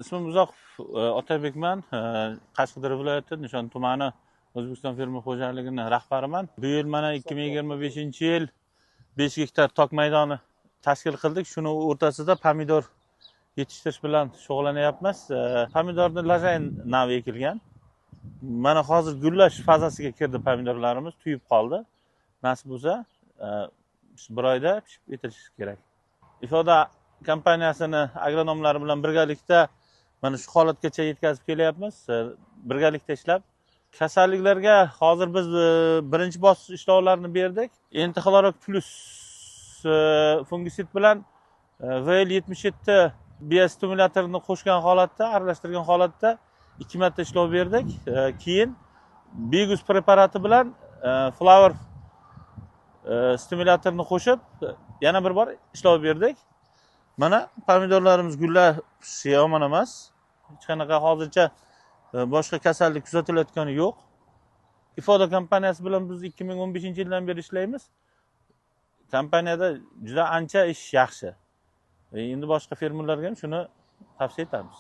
ismim Uzoqov Otabekman. Qashqadaryo viloyati Nishon tumani O'zbekiston fermer xo'jaligini rahbariman. Bu yil mana 2025-yil 5 gektar tok maydoni tashkil qildik. Shuni o'rtasida pomidor yetishtirish bilan shug'ullanyapmiz. Pomidorni lajayn navi ekilgan. Mana hozir gullash fazasiga kirdi pomidorlarimiz, tuyib qoldi. Nasib bo'lsa, bir oyda pishib yetilishi kerak. Ifoda kompaniyasini agronomlari bilan birgalikda mana shu holatgacha yetkazib kelyapmiz. Birgalikda ishlab kasalliklarga hozir biz birinchi bosqich ishlovlarini berdik. Entihlorok plus fungisid bilan VL77 biostimulyatorni qo'shgan holatda, aralashtirgan holatda 2 marta ishlov berdik. Keyin Bigus preparati bilan flower stimulyatorni qo'shib yana bir bor ishlov berdik. Mana pomidorlarimiz gullashi yomon emas. Hech qanaqa hozircha boshqa kasallik kuzatilayotgani yo'q. Ifoda kompaniyasi bilan biz 2015-yildan beri ishlaymiz. Kompaniyada juda ancha ish yaxshi. Endi boshqa fermerlarga ham shuni tavsiya etamiz.